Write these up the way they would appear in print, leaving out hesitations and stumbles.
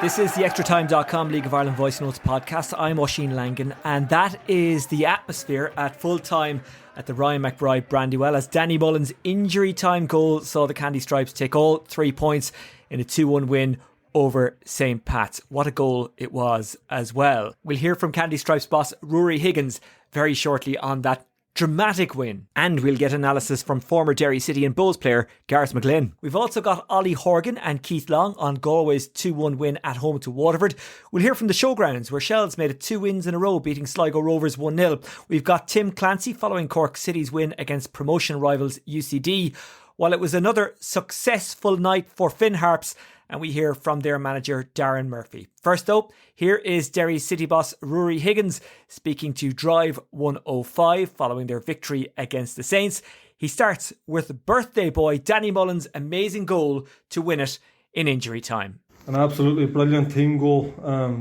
This is the Extratime.com League of Ireland Voice Notes podcast. I'm Oisin Langan, and that is the atmosphere at full time at the Ryan McBride Brandywell as Danny Mullen's injury time goal saw the Candy Stripes take all 3 points in a 2-1 win over St. Pat's. What a goal it was as well. We'll hear from Candy Stripes boss Ruaidhri Higgins very shortly on that dramatic win, and we'll get analysis from former Derry City and Bohs player Gareth McGlynn. We've also got Ollie, Horgan and Keith Long on Galway's 2-1 win at home to Waterford. We'll hear from the showgrounds where Shells made it 2 wins in a row, beating Sligo Rovers 1-0. We've got Tim Clancy following Cork City's win against promotion rivals UCD, while it was another successful night for Finn Harps, and we hear from their manager Darren Murphy. First up, here is Derry City boss Ruaidhri Higgins speaking to Drive 105 following their victory against the Saints. He starts with birthday boy Danny Mullen's amazing goal to win it in injury time. An absolutely brilliant team goal.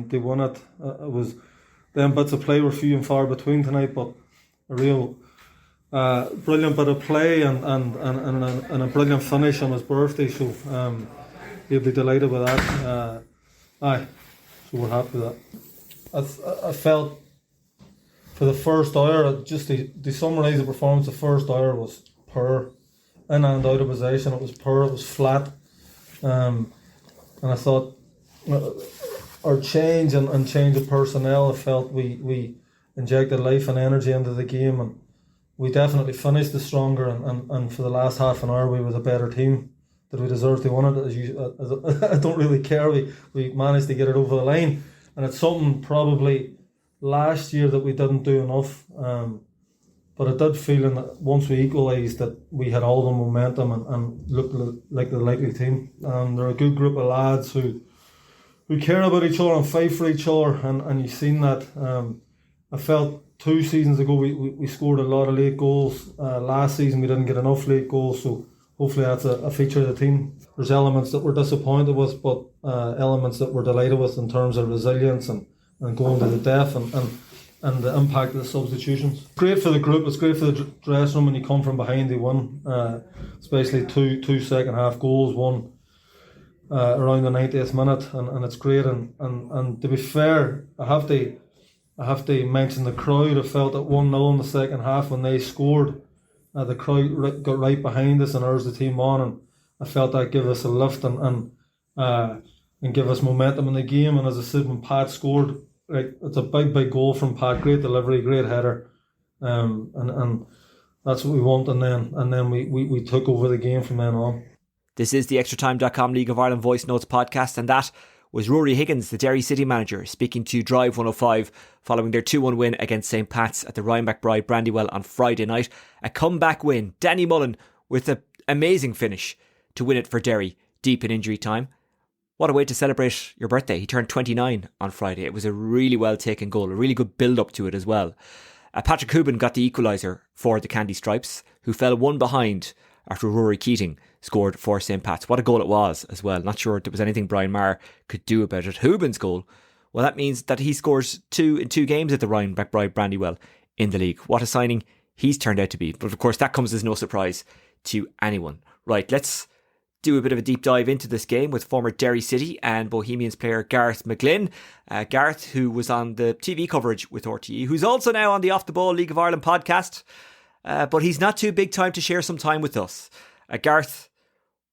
They won it. It was them bits of play were few and far between tonight, but a real brilliant bit of play and a brilliant finish on his birthday. So he'll be delighted with that. So we're happy with that. I felt for the first hour, just to summarise the performance, the first hour was poor. In and out of possession, it was poor, it was flat. And I thought our change and change of personnel, I felt we injected life and energy into the game, and we definitely finished the stronger, and for the last half an hour we were the better team. Did we deserve to win it? I don't really care. We managed to get it over the line, and it's something probably last year that we didn't do enough. But I did feel that once we equalised that we had all the momentum and looked like the likely team. They're a good group of lads who care about each other and fight for each other, and you've seen that. I felt 2 seasons ago we scored a lot of late goals. Last season we didn't get enough late goals, so hopefully that's a feature of the team. There's elements that we're disappointed with, but elements that we're delighted with in terms of resilience and going to the death and the impact of the substitutions. It's great for the group, it's great for the dressing room when you come from behind. They won, especially two second half goals, one around the 90th minute, and it's great. And to be fair, I have to mention the crowd. I felt at 1-0 in the second half when they scored. The crowd got right behind us and urged the team on, and I felt that gave us a lift and give us momentum in the game. And as I said, when Pat scored, it's a big goal from Pat, great delivery, great header, and that's what we want. And then we took over the game from then on. This is the Extratime.com League of Ireland Voice Notes podcast, and that was Ruaidhri Higgins, the Derry City manager, speaking to Drive 105 following their 2-1 win against St. Pat's at the Ryan McBride Brandywell on Friday night. A comeback win. Danny Mullen with an amazing finish to win it for Derry deep in injury time. What a way to celebrate your birthday. He turned 29 on Friday. It was a really well taken goal, a really good build up to it as well. Patrick Hooban got the equaliser for the Candy Stripes, who fell one behind after Rory Keating scored for St. Pat's. What a goal it was as well. Not sure there was anything Brian Maher could do about it. Hooban's goal, well, that means that he scores 2 in 2 games at the Ryan McBride Brandywell in the league. What a signing he's turned out to be. But of course, that comes as no surprise to anyone. Right, let's do a bit of a deep dive into this game with former Derry City and Bohemians player Gareth McGlynn. Gareth, who was on the TV coverage with RTE, who's also now on the Off the Ball League of Ireland podcast. But he's not too big time to share some time with us. Gareth,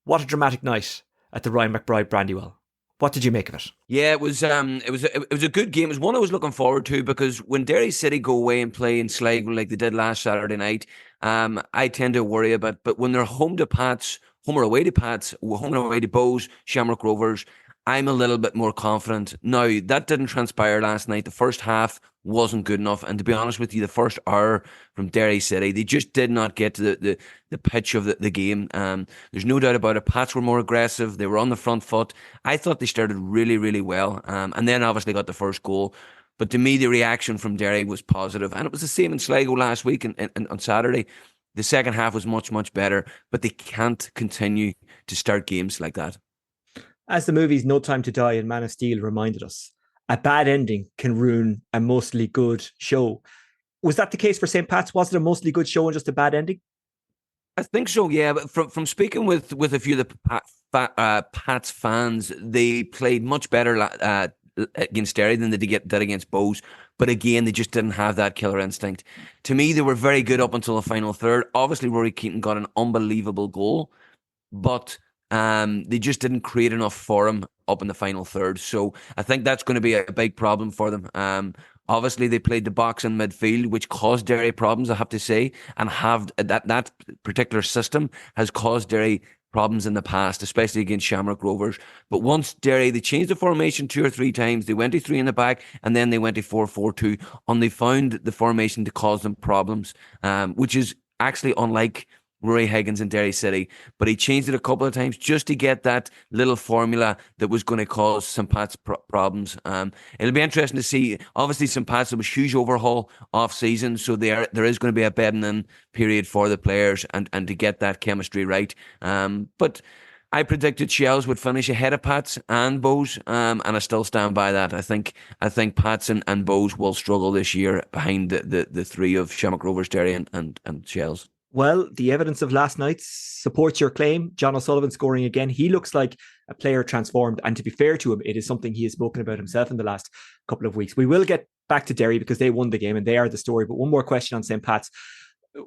what a dramatic night at the Ryan McBride Brandywell. What did you make of it? Yeah, it was a good game. It was one I was looking forward to, because when Derry City go away and play in Sligo like they did last Saturday night, I tend to worry about. But when they're home or away to Bohs, Shamrock Rovers, I'm a little bit more confident. Now, that didn't transpire last night. The first half wasn't good enough, and to be honest with you, the first hour from Derry City, they just did not get to the pitch of the game. There's no doubt about it. Pats were more aggressive. They were on the front foot. I thought they started really, really well, and then obviously got the first goal. But to me, the reaction from Derry was positive, and it was the same in Sligo last week and on Saturday. The second half was much, much better, but they can't continue to start games like that. As the movies No Time to Die and Man of Steel reminded us, a bad ending can ruin a mostly good show. Was that the case for St. Pat's? Was it a mostly good show and just a bad ending? I think so, yeah. But from speaking with a few of the Pats fans, they played much better against Derry than they did against Bows. But again, they just didn't have that killer instinct. To me, they were very good up until the final third. Obviously, Rory Keaton got an unbelievable goal, but they just didn't create enough for him up in the final third. So I think that's going to be a big problem for them. Obviously, they played the box in midfield, which caused Derry problems, I have to say, and have that particular system has caused Derry problems in the past, especially against Shamrock Rovers. But once Derry, they changed the formation 2 or 3 times. They went to 3 in the back, and then they went to 4-4-2, and they found the formation to cause them problems, which is actually unlike Ruaidhri Higgins in Derry City. But he changed it a couple of times just to get that little formula that was going to cause St. Pat's problems. It'll be interesting to see. Obviously, St. Pat's, there was huge overhaul off-season, so there is going to be a bedding-in period for the players and to get that chemistry right. But I predicted Shells would finish ahead of Pats and Bows, and I still stand by that. I think Pats and Bows will struggle this year behind the 3 of Shamrock Rovers, Derry and Shells. Well, the evidence of last night supports your claim. John O'Sullivan scoring again. He looks like a player transformed. And to be fair to him, it is something he has spoken about himself in the last couple of weeks. We will get back to Derry because they won the game and they are the story. But one more question on St. Pat's.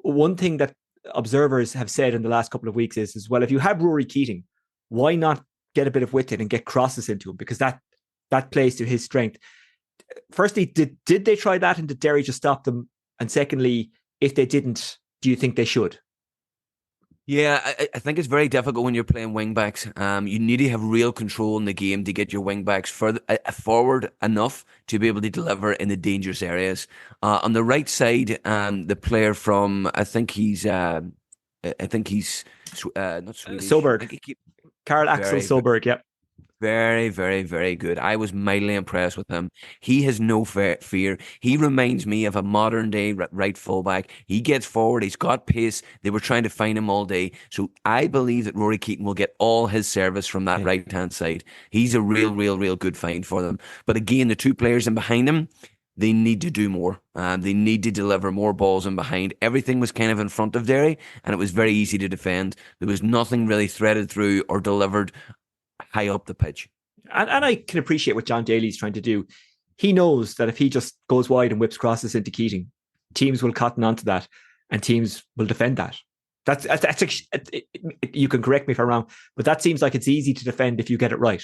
One thing that observers have said in the last couple of weeks is well, if you have Ruaidhri Keating, why not get a bit of width in and get crosses into him? Because that plays to his strength. Firstly, did they try that and did Derry just stop them? And secondly, if they didn't, do you think they should? Yeah, I think it's very difficult when you're playing wing backs. You need to have real control in the game to get your wing backs forward enough to be able to deliver in the dangerous areas. On the right side, the player from I think he's not Swedish. Soberg. Karl Axel Soberg. Yep. Very, very, very good. I was mildly impressed with him. He has no fear. He reminds me of a modern day right fullback. He gets forward. He's got pace. They were trying to find him all day. So I believe that Ruaidhri Keaton will get all his service from that right-hand side. He's a real good find for them. But again, the 2 players in behind him, they need to do more. They need to deliver more balls in behind. Everything was kind of in front of Derry, and it was very easy to defend. There was nothing really threaded through or delivered high up the pitch. And I can appreciate what John Daly's trying to do. He knows that if he just goes wide and whips crosses into Keating, teams will cotton onto that and teams will defend that. That's you can correct me if I'm wrong, but that seems like it's easy to defend if you get it right.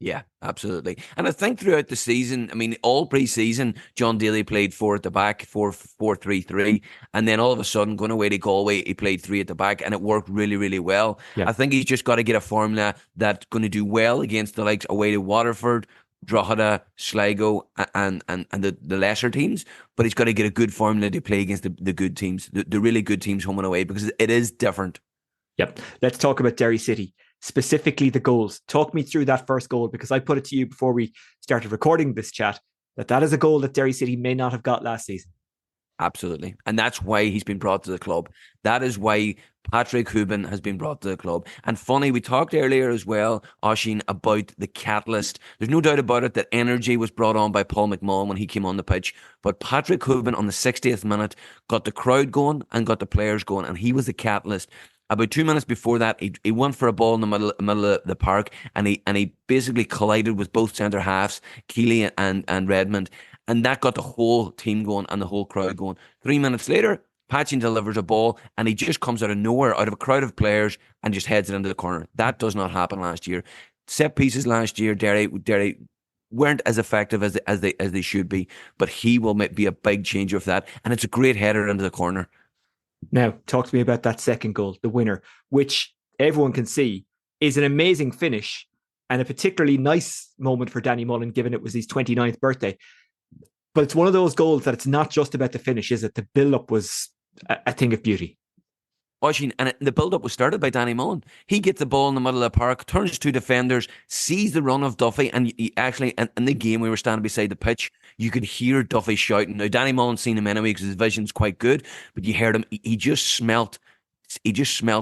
Yeah, absolutely. And I think throughout the season, I mean, all pre-season, John Daly played 4 at the back, 4-3-3, and then all of a sudden, going away to Galway, he played 3 at the back, and it worked really, really well. Yeah. I think he's just got to get a formula that's going to do well against the likes away to Waterford, Drogheda, Sligo, and the lesser teams, but he's got to get a good formula to play against the good teams, the really good teams home and away, because it is different. Yep. Let's talk about Derry City. Specifically the goals. Talk me through that first goal, because I put it to you before we started recording this chat that is a goal that Derry City may not have got last season. Absolutely. And that's why he's been brought to the club. That is why Patrick Hubin has been brought to the club. And funny, we talked earlier as well, Oisin, about the catalyst. There's no doubt about it that energy was brought on by Paul McMullen when he came on the pitch. But Patrick Hubin on the 60th minute got the crowd going and got the players going, and he was the catalyst. About 2 minutes before that, he went for a ball in the middle of the park, and he basically collided with both centre halves, Keeley and Redmond, and that got the whole team going and the whole crowd going. 3 minutes later, Patchin delivers a ball, and he just comes out of nowhere, out of a crowd of players, and just heads it into the corner. That does not happen last year. Set pieces last year, Derry weren't as effective as they should be, but he will be a big changer of that, and it's a great header into the corner. Now, talk to me about that second goal, the winner, which everyone can see is an amazing finish and a particularly nice moment for Danny Mullen, given it was his 29th birthday. But it's one of those goals that it's not just about the finish, is it? The build-up was a thing of beauty. And the build-up was started by Danny Mullen. He gets the ball in the middle of the park, turns 2 defenders, sees the run of Duffy, and he actually, in the game, we were standing beside the pitch, you could hear Duffy shouting. Now, Danny Mullen's seen him anyway because his vision's quite good, but you heard him, he just smelt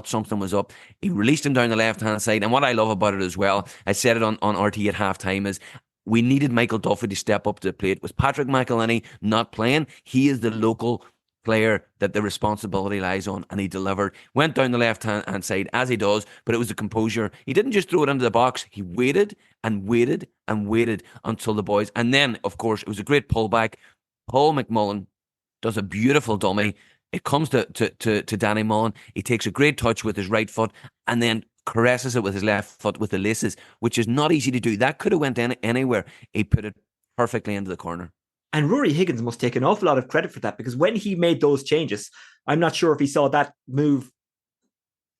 something was up. He released him down the left-hand side, and what I love about it as well, I said it on RT at half-time, is we needed Michael Duffy to step up to the plate. With Patrick McElhinney not playing, he is the local player that the responsibility lies on, and he delivered. Went down the left-hand side, as he does, but it was the composure. He didn't just throw it into the box. He waited and waited and waited until the boys... And then, of course, it was a great pullback. Paul McMullen does a beautiful dummy. It comes to Danny Mullen. He takes a great touch with his right foot and then caresses it with his left foot with the laces, which is not easy to do. That could have went anywhere. He put it perfectly into the corner. And Ruaidhri Higgins must take an awful lot of credit for that, because when he made those changes, I'm not sure if he saw that move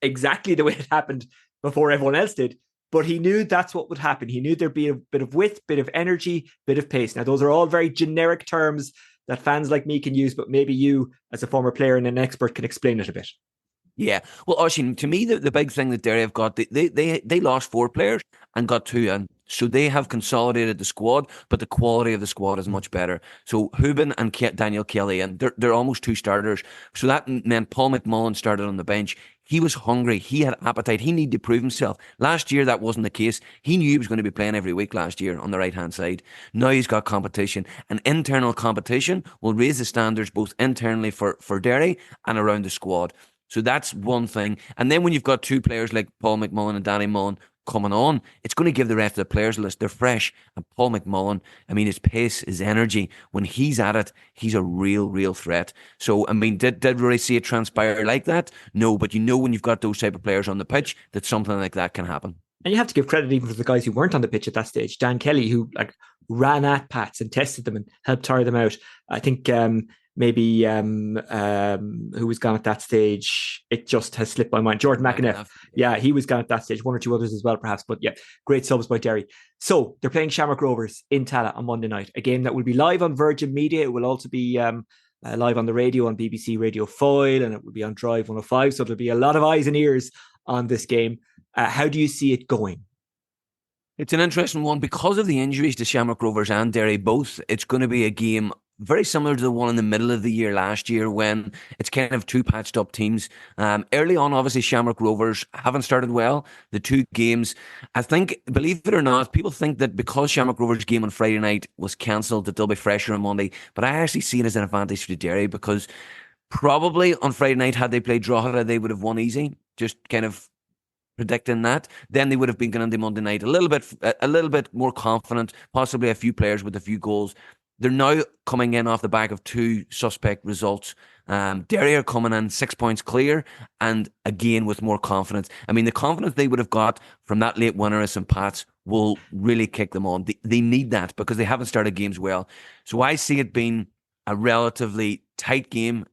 exactly the way it happened before everyone else did, but he knew that's what would happen. He knew there'd be a bit of width, bit of energy, bit of pace. Now, those are all very generic terms that fans like me can use, but maybe you, as a former player and an expert, can explain it a bit. Yeah. Well, Oisin, to me, the big thing that Derry have got, they lost 4 players and got 2 in. So they have consolidated the squad, but the quality of the squad is much better. So Hubin and Daniel Kelly, and they're almost 2 starters. So that meant Paul McMullen started on the bench. He was hungry. He had appetite. He needed to prove himself. Last year, that wasn't the case. He knew he was going to be playing every week last year on the right-hand side. Now he's got competition. And internal competition will raise the standards both internally for Derry and around the squad. So that's one thing. And then when you've got 2 players like Paul McMullen and Danny Mullen coming on, it's going to give the rest of the players a list. They're fresh. And Paul McMullen, I mean, his pace, his energy, when he's at it, he's a real threat. So, I mean, did Rory see it transpire like that? No, but you know when you've got those type of players on the pitch that something like that can happen. And you have to give credit even for the guys who weren't on the pitch at that stage. Dan Kelly, who ran at Pats and tested them and helped tire them out. I think maybe who was gone at that stage, it just has slipped my mind. Jordan McAneff. Yeah, he was gone at that stage. 1 or 2 others as well, perhaps. But yeah, great subs by Derry. So they're playing Shamrock Rovers in Tala on Monday night. A game that will be live on Virgin Media. It will also be live on the radio on BBC Radio Foyle, and it will be on Drive 105. So there'll be a lot of eyes and ears on this game. How do you see it going? It's an interesting one because of the injuries to Shamrock Rovers and Derry both. It's going to be a game very similar to the one in the middle of the year last year, when it's kind of 2 patched up teams. Early on, obviously, Shamrock Rovers haven't started well. The 2 games, I think, believe it or not, people think that because Shamrock Rovers' game on Friday night was cancelled, that they'll be fresher on Monday. But I actually see it as an advantage for Derry, because probably on Friday night, had they played Drogheda, they would have won easy. Just kind of predicting that. Then they would have been going into Monday night a little bit more confident, possibly a few players with a few goals. They're now coming in off the back of 2 suspect results. Derry are coming in 6 points clear, and again with more confidence. I mean, the confidence they would have got from that late winner at St. Pat's will really kick them on. They need that because they haven't started games well. So I see it being a relatively tight game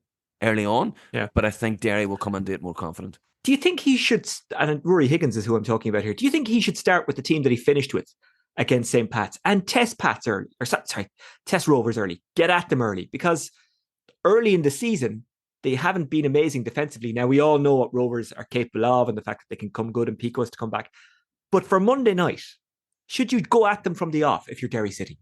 early on, but I think Derry will come into it more confident. Do you think he should, and Ruaidhri Higgins is who I'm talking about here, do you think he should start with the team that he finished with against St. Pat's and test Pat's early, test Rovers early, get at them early? Because early in the season, they haven't been amazing defensively. Now, we all know what Rovers are capable of and the fact that they can come good and Pico has to come back. But for Monday night, should you go at them from the off if you're Derry City?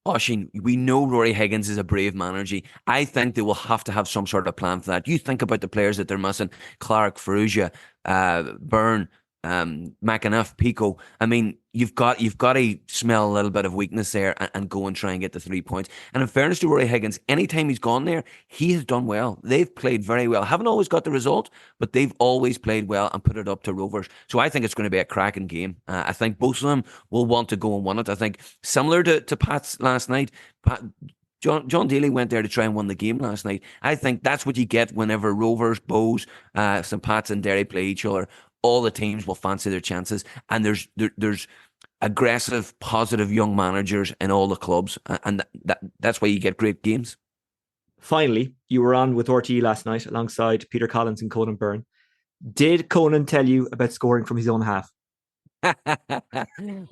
Oisin, we know Ruaidhri Higgins is a brave manager. I think they will have to have some sort of plan for that. You think about the players that they're missing: Clark, Ferrugia, Byrne, McAnuff, Pico. I mean, you've got to smell a little bit of weakness there and go and try and get the 3 points. And in fairness to Ruaidhri Higgins, anytime he's gone there, he has done well. They've played very well. Haven't always got the result, but they've always played well and put it up to Rovers. So I think it's going to be a cracking game. I think both of them will want to go and win it. I think similar to Pat's last night, John Daly went there to try and win the game last night. I think that's what you get whenever Rovers, Bows, St. Pat's and Derry play each other. All the teams will fancy their chances, and there's aggressive, positive young managers in all the clubs, and that's why you get great games. Finally, you were on with RTE last night alongside Peter Collins and Conan Byrne. Did Conan tell you about scoring from his own half?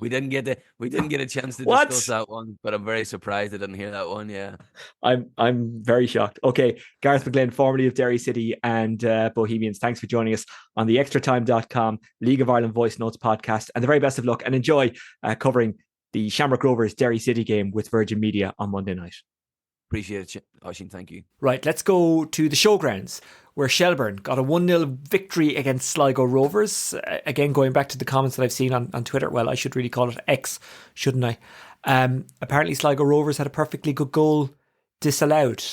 We didn't get a chance to discuss that one, but I'm very surprised I didn't hear that one. Yeah, I'm very shocked. Okay, Gareth McGlynn, formerly of Derry City and Bohemians, thanks for joining us on the Extratime.com League of Ireland Voice Notes podcast, and the very best of luck, and enjoy covering the Shamrock Rovers Derry City game with Virgin Media on Monday night. Appreciate it, Oisin. Thank you. Right, let's go to the showgrounds, where Shelbourne got a 1-0 victory against Sligo Rovers. Again, going back to the comments that I've seen on Twitter, well, I should really call it X, shouldn't I? Apparently Sligo Rovers had a perfectly good goal disallowed.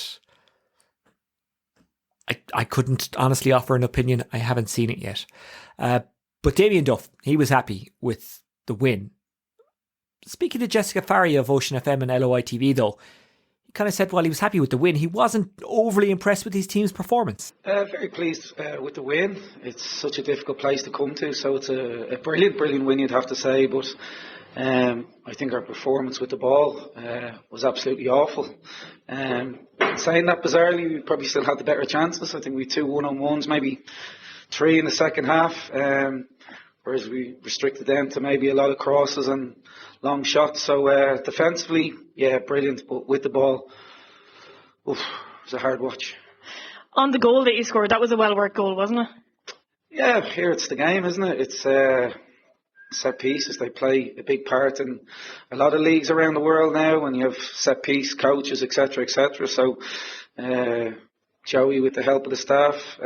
I couldn't honestly offer an opinion. I haven't seen it yet. But Damien Duff, he was happy with the win. Speaking to Jessica Farry of Ocean FM and LOI TV though, he kind of said while he was happy with the win, he wasn't overly impressed with his team's performance. Very pleased with the win. It's such a difficult place to come to, so it's a brilliant win, you'd have to say. But I think our performance with the ball was absolutely awful. Saying that, bizarrely, we probably still had the better chances. I think we had 2 1-on-1s, maybe 3 in the second half, whereas we restricted them to maybe a lot of crosses and long shots. So defensively, yeah, brilliant, but with the ball, it was a hard watch. On the goal that you scored, that was a well-worked goal, wasn't it? Yeah, here it's the game, isn't it? It's set pieces. They play a big part in a lot of leagues around the world now when you have set piece coaches, etc., etc. So Joey, with the help of the staff,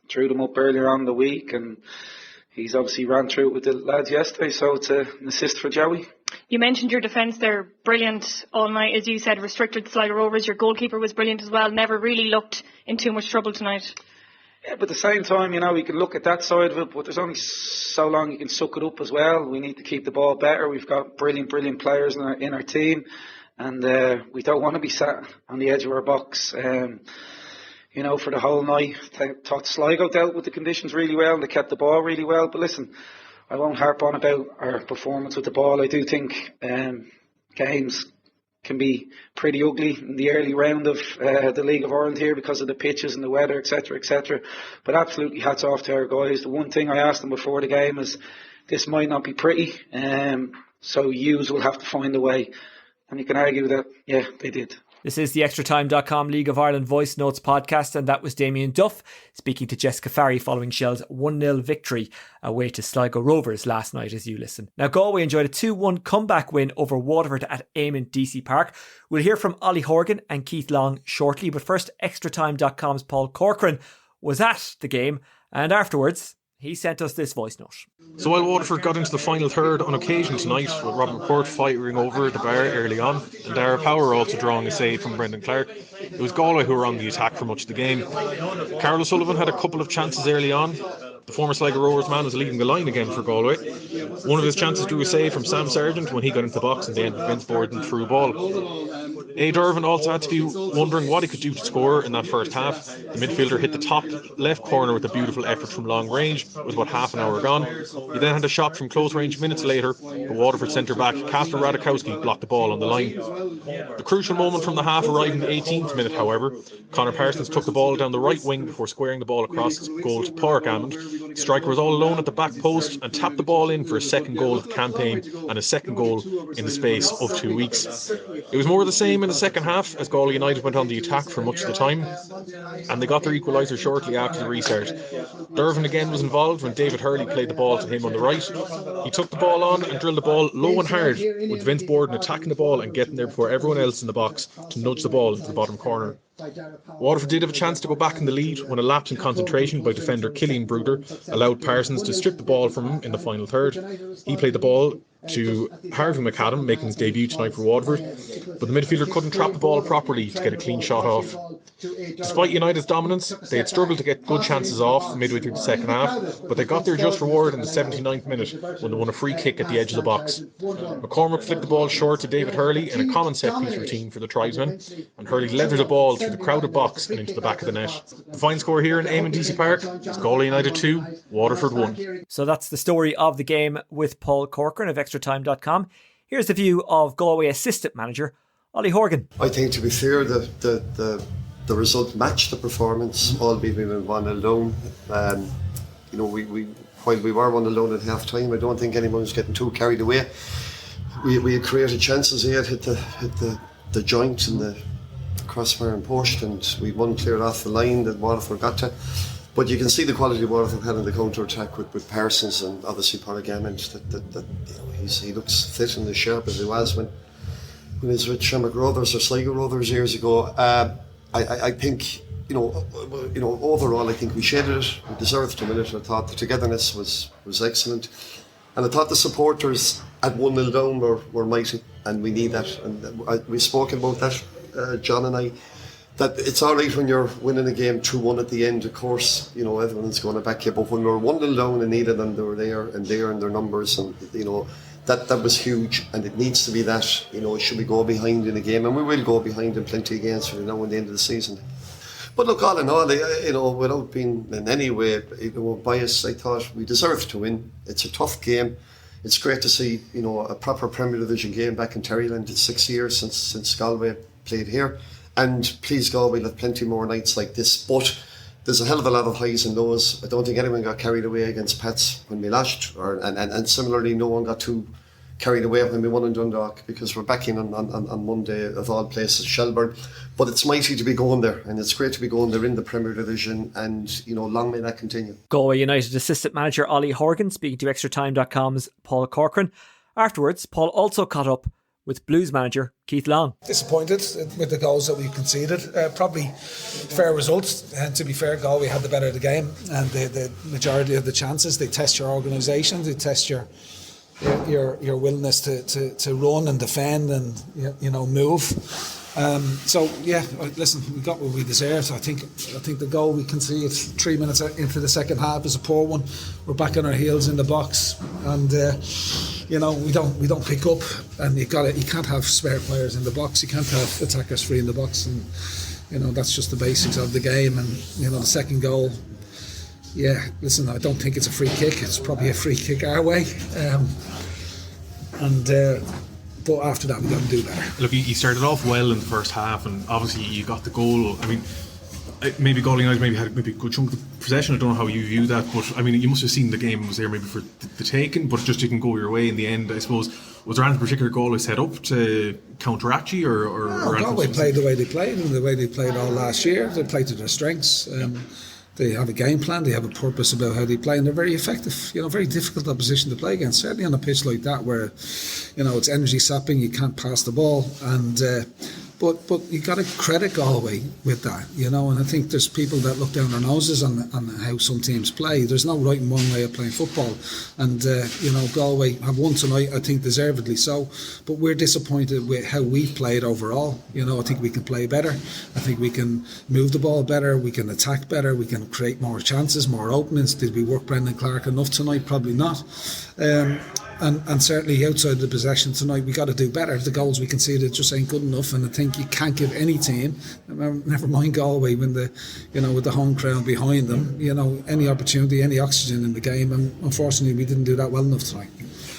drew them up earlier on in the week, and he's obviously ran through it with the lads yesterday, so it's an assist for Joey. You mentioned your defence there, brilliant all night, as you said, restricted Sligo Rovers. Your goalkeeper was brilliant as well, never really looked in too much trouble tonight. Yeah, but at the same time, we can look at that side of it, but there's only so long you can suck it up as well. We need to keep the ball better. We've got brilliant players in our team, and we don't want to be sat on the edge of our box. For the whole night, thought Sligo dealt with the conditions really well and they kept the ball really well. But listen, I won't harp on about our performance with the ball. I do think games can be pretty ugly in the early round of the League of Ireland here because of the pitches and the weather, etc., etc. But absolutely hats off to our guys. The one thing I asked them before the game is this might not be pretty, so yous will have to find a way. And you can argue that, yeah, they did. This is the Extratime.com League of Ireland Voice Notes podcast, and that was Damien Duff speaking to Jessica Farry following Shell's 1-0 victory away to Sligo Rovers last night as you listen. Now, Galway enjoyed a 2-1 comeback win over Waterford at Eamon DC Park. We'll hear from Ollie Horgan and Keith Long shortly, but first, Extratime.com's Paul Corcoran was at the game, and afterwards he sent us this voice note. So while Waterford got into the final third on occasion tonight, with Robert McCourt firing over the bar early on, and Dara Power also drawing a save from Brendan Clark, it was Galway who were on the attack for much of the game. Carol O'Sullivan had a couple of chances early on. The former Sligo Rovers man was leading the line again for Galway. One of his chances drew a save from Sam Sargent when he got into the box and they ended Vince Borden through ball. Dervin also had to be wondering what he could do to score in that first half. The midfielder hit the top left corner with a beautiful effort from long range with about half an hour gone. He then had a shot from close range minutes later, but Waterford centre back Casper Radikowski blocked the ball on the line. The crucial moment from the half arrived in the 18th minute, however. Conor Parsons took the ball down the right wing before squaring the ball across goal to Pádraig Hammond. The striker was all alone at the back post and tapped the ball in for a second goal of the campaign and a second goal in the space of 2 weeks. It was more of the same in the second half as Galway United went on the attack for much of the time, and they got their equaliser shortly after the restart. Dervin again was involved when David Hurley played the ball to him on the right. He took the ball on and drilled the ball low and hard, with Vince Borden attacking the ball and getting there before everyone else in the box to nudge the ball into the bottom corner. Waterford did have a chance to go back in the lead when a lapse in concentration by defender Killian Bruder allowed Parsons to strip the ball from him in the final third. He played the ball to Harvey McAdam, making his debut tonight for Waterford, but the midfielder couldn't trap the ball properly to get a clean shot off. Despite United's dominance, they had struggled to get good chances off midway through the second half, but they got their just reward in the 79th minute when they won a free kick at the edge of the box. McCormick flicked the ball short to David Hurley in a common set-piece routine for the tribesmen, and Hurley leathered the ball through the crowded box and into the back of the net. The final score here in Eamon DC Park is Galway United 2, Waterford 1. So that's the story of the game with Paul Corcoran of Extratime.com. Here's the view of Galway assistant manager Ollie Horgan. I think, to be fair, the result matched the performance, albeit we went 1-0 down. While we were 1-0 down at half time, I don't think anyone was getting too carried away. We had created chances here, hit the joint and the crossbar and post, and we one cleared off the line that Waterford got to. But you can see the quality Waterford had in the counter attack with Parsons and obviously Pádraig Hammond. He looks fit and as sharp as he was when he was with Shamrock Rovers or Sligo Rovers years ago. I think, overall, I think we shaded it. We deserved to win it. I thought the togetherness was excellent. And I thought the supporters at 1-0 down were mighty, and we need that. And we've spoken about that, John and I. that it's all right when you're winning a game 2-1 at the end. Of course, you know, everyone's going to back you, but when we're 1-0 down and needed them, they were there and their numbers, and you know, that was huge, and it needs to be that. You know, should we go behind in a game, and we will go behind in plenty of games from now and the end of the season. But look, all in all, you know, without being in any way, you know, biased, I thought we deserved to win. It's a tough game. It's great to see, you know, a proper Premier Division game back in Terryland. It's 6 years since Galway played here, and please God, we'll have plenty more nights like this. But there's a hell of a lot of highs and lows. I don't think anyone got carried away against Pats when we lashed, and similarly, no one got too carried away when we won in Dundalk, because we're back in on Monday, of all places, Shelbourne. But it's mighty to be going there, and it's great to be going there in the Premier Division, and you know, long may that continue. Galway United assistant manager Ollie Horgan speaking to Extratime.com's Paul Corcoran. Afterwards, Paul also caught up with Blues manager Keith Long. Disappointed with the goals that we conceded. Probably fair results, and to be fair, Galway had the better of the game, and the majority of the chances. They test your organisation, they test your willingness to run and defend and, you know, move. So yeah, listen, we got what we deserved. I think the goal we conceded 3 minutes into the second half is a poor one. We're back on our heels in the box, and you know, we don't pick up, and you can't have spare players in the box. You can't have attackers free in the box, and you know, that's just the basics of the game. And you know, the second goal, yeah, listen, I don't think it's a free kick. It's probably a free kick our way. But after that, we've got to do better. Look, you started off well in the first half, and obviously you got the goal. I mean, maybe Galway United had a good chunk of possession. I don't know how you view that, but I mean, you must have seen the game was there maybe for the taking, but it just didn't go your way in the end, I suppose. Was there anything particular Galway set up to counteract you, or no, Galway played the way they played, and the way they played all last year. They played to their strengths. They have a game plan, they have a purpose about how they play, and they're very effective. You know, very difficult opposition to play against, certainly on a pitch like that where, you know, it's energy sapping, you can't pass the ball, and but you got to credit Galway with that, you know. And I think there's people that look down their noses on how some teams play. There's no right and one way of playing football, and you know, Galway have won tonight, I think deservedly so. But we're disappointed with how we've played overall. You know, I think we can play better. I think we can move the ball better. We can attack better. We can create more chances, more openings. Did we work Brendan Clark enough tonight? Probably not. And certainly outside the possession tonight, we got to do better. The goals we conceded just ain't good enough, and I think you can't give any team, never mind Galway, when with the home crowd behind them, you know, any opportunity, any oxygen in the game. And unfortunately, we didn't do that well enough tonight.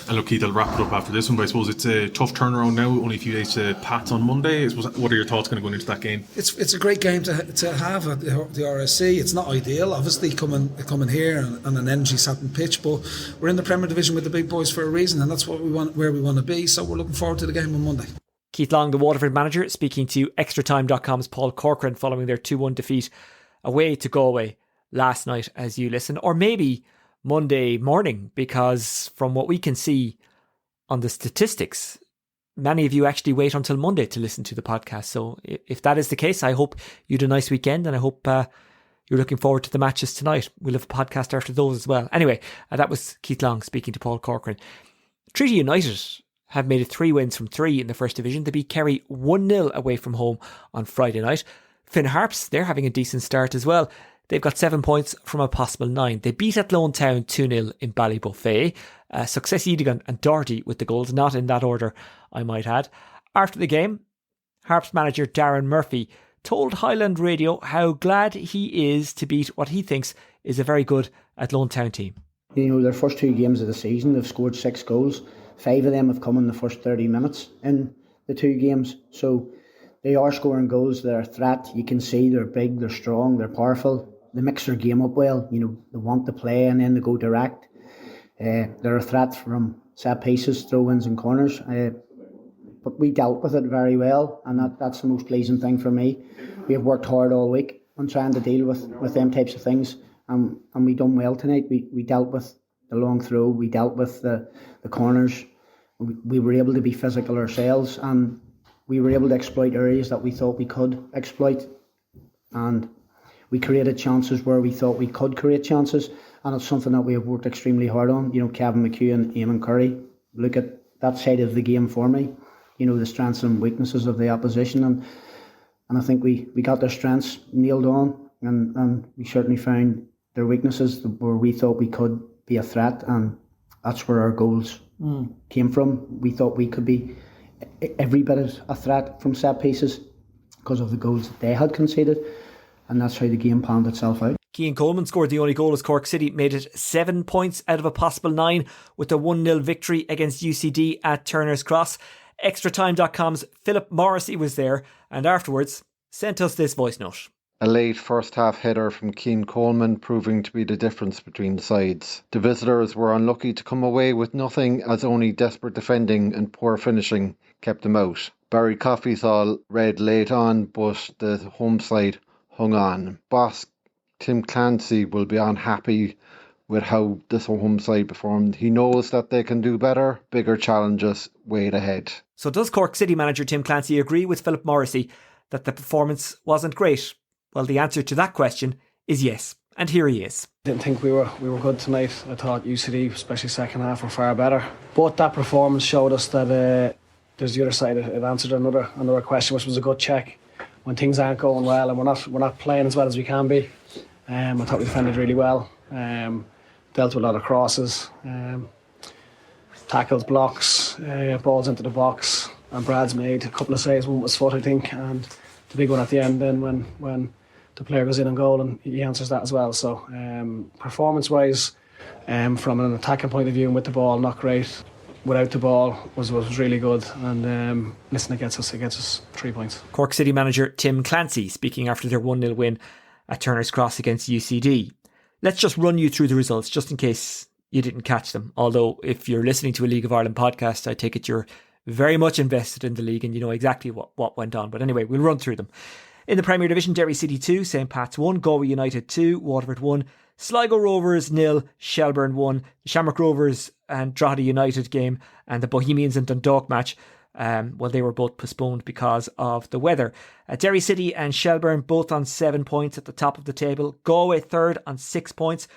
And look, Keith, I'll wrap it up after this one, but I suppose it's a tough turnaround now, only a few days to Pats on Monday. I suppose, what are your thoughts going into that game? It's a great game to have at the RSC. It's not ideal, obviously, coming here on an energy sapping pitch, but we're in the Premier Division with the big boys for a reason, and that's what we want, where we want to be. So we're looking forward to the game on Monday. Keith Long, the Waterford manager, speaking to Extratime.com's Paul Corcoran following their 2-1 defeat away to Galway last night as you listen, or maybe Monday morning, because from what we can see on the statistics, many of you actually wait until Monday to listen to the podcast. So if that is the case, I hope you had a nice weekend, and I hope you're looking forward to the matches tonight. We'll have a podcast after those as well. Anyway, that was Keith Long speaking to Paul Corcoran. Treaty United have made it 3 wins from 3 in the First Division. They beat Kerry 1-0 away from home on Friday night. Finn Harps, they're having a decent start as well. They've got 7 points from a possible 9. They beat Athlone Town 2-0 in Ballybuffet. Success Edegan and Doherty with the goals, not in that order, I might add. After the game, Harps manager Darren Murphy told Highland Radio how glad he is to beat what he thinks is a very good Athlone Town team. You know, their first 2 games of the season, they've scored 6 goals. 5 of them have come in the first 30 minutes in the 2 games. So they are scoring goals. They're a threat. You can see they're big, they're strong, they're powerful. They mix their game up well. You know, they want to play and then they go direct. They're a threat from set pieces, throw-ins and corners. But we dealt with it very well, and that's the most pleasing thing for me. We have worked hard all week on trying to deal with them types of things, and we done well tonight. We dealt with the long throw, we dealt with the corners. We were able to be physical ourselves, and we were able to exploit areas that we thought we could exploit. And we created chances where we thought we could create chances, and it's something that we have worked extremely hard on. You know, Kevin McHugh and Eamon Curry look at that side of the game for me. You know, the strengths and weaknesses of the opposition, and And I think we got their strengths nailed on, and we certainly found their weaknesses where we thought we could be a threat, and that's where our goals came from. We thought we could be every bit of a threat from set pieces because of the goals that they had conceded, and that's how the game planned itself out. Cian Coleman scored the only goal as Cork City made it 7 points out of a possible 9 with a 1-0 victory against UCD at Turner's Cross. Extratime.com's Philip Morrissey was there and afterwards sent us this voice note. A late first half header from Cian Coleman proving to be the difference between the sides. The visitors were unlucky to come away with nothing as only desperate defending and poor finishing kept them out. Barry Coffeethall read late on, but the home side hung on. Boss Tim Clancy will be unhappy with how this home side performed. He knows that they can do better, bigger challenges wait ahead. So does Cork City manager Tim Clancy agree with Philip Morrissey that the performance wasn't great? Well, the answer to that question is yes, and here he is. I didn't think we were good tonight. I thought UCD, especially second half, were far better. But that performance showed us that there's the other side. It answered another question, which was a good check when things aren't going well and we're not playing as well as we can be. I thought we defended really well. Dealt with a lot of crosses, tackles, blocks, balls into the box, and Brad's made a couple of saves. One was foot, I think, and the big one at the end. Then when the player goes in and goal, and he answers that as well. So performance-wise, from an attacking point of view and with the ball, not great. Without the ball was really good, and listen, it gets us 3 points. Cork City manager Tim Clancy speaking after their 1-0 win at Turner's Cross against UCD. Let's just run you through the results just in case you didn't catch them. Although if you're listening to a League of Ireland podcast, I take it you're very much invested in the league and you know exactly what went on. But anyway, we'll run through them. In the Premier Division, Derry City 2, St Pat's 1, Galway United 2, Waterford 1, Sligo Rovers 0, Shelbourne 1, the Shamrock Rovers and Drogheda United game, and the Bohemians and Dundalk match. They were both postponed because of the weather. Derry City and Shelbourne both on 7 points at the top of the table. Galway third on 6 points.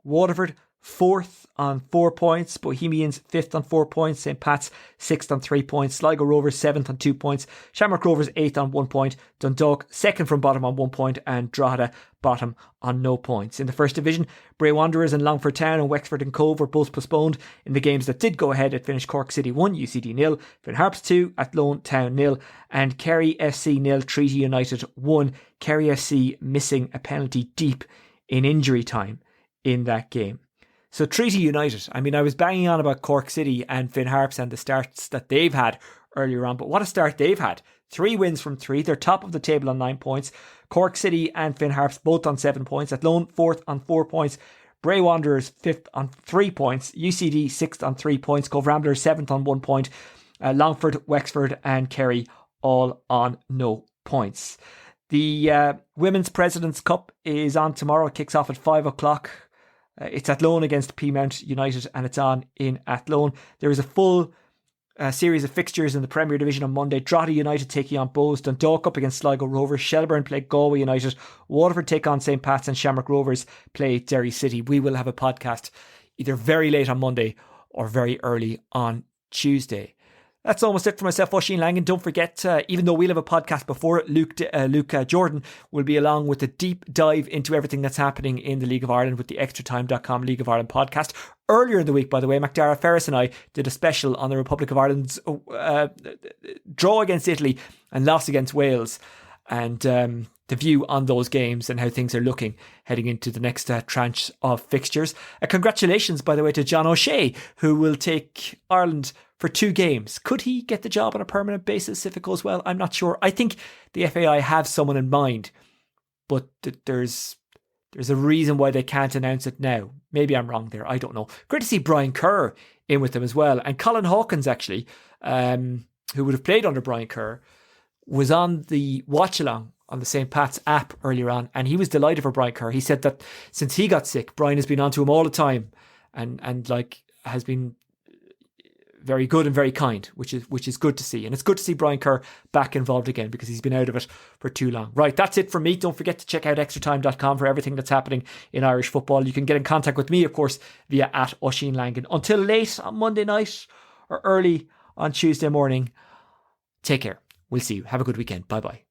Waterford fourth on 4 points. Bohemians fifth on 4 points. St Pat's sixth on 3 points. Sligo Rovers seventh on 2 points. Shamrock Rovers eighth on 1 point. Dundalk second from bottom on 1 point, and Drogheda bottom on no points. In the first division, Bray Wanderers and Longford Town and Wexford and Cove were both postponed. In the games that did go ahead, it finished Cork City 1, UCD 0, Finn Harps 2, Athlone Town 0, and Kerry FC 0, Treaty United 1. Kerry FC missing a penalty deep in injury time in that game. So Treaty United, I mean, I was banging on about Cork City and Finn Harps and the starts that they've had earlier on, but what a start they've had. 3 wins from 3. They're top of the table on 9 points. Cork City and Finn Harps both on 7 points. Athlone fourth on 4 points. Bray Wanderers fifth on 3 points. UCD sixth on 3 points. Cove Ramblers seventh on 1 point. Longford, Wexford and Kerry all on no points. The Women's President's Cup is on tomorrow. It kicks off at 5 o'clock. It's Athlone against Peamount United and it's on in Athlone. There is a full series of fixtures in the Premier Division on Monday. Drogheda United taking on Bows, Dundalk up against Sligo Rovers, Shelbourne play Galway United, Waterford take on St Pat's and Shamrock Rovers play Derry City. We will have a podcast either very late on Monday or very early on Tuesday. That's almost it for myself, Oisin Langan. Don't forget, even though we'll have a podcast before it, Luke Jordan will be along with a deep dive into everything that's happening in the League of Ireland with the Extratime.com League of Ireland podcast. Earlier in the week, by the way, McDara Ferris and I did a special on the Republic of Ireland's draw against Italy and loss against Wales, and the view on those games and how things are looking heading into the next tranche of fixtures. Congratulations, by the way, to John O'Shea, who will take Ireland for 2 games. Could he get the job on a permanent basis if it goes well? I'm not sure. I think the FAI have someone in mind, but there's a reason why they can't announce it now. Maybe I'm wrong there. I don't know. Great to see Brian Kerr in with them as well. And Colin Hawkins, actually, who would have played under Brian Kerr, was on the watch-along on the St. Pat's app earlier on, and he was delighted for Brian Kerr. He said that since he got sick, Brian has been on to him all the time and like has been very good and very kind, which is good to see. And it's good to see Brian Kerr back involved again because he's been out of it for too long. Right, that's it from me. Don't forget to check out extratime.com for everything that's happening in Irish football. You can get in contact with me, of course, via @Oisin Langan. Until late on Monday night or early on Tuesday morning, take care. We'll see you. Have a good weekend. Bye-bye.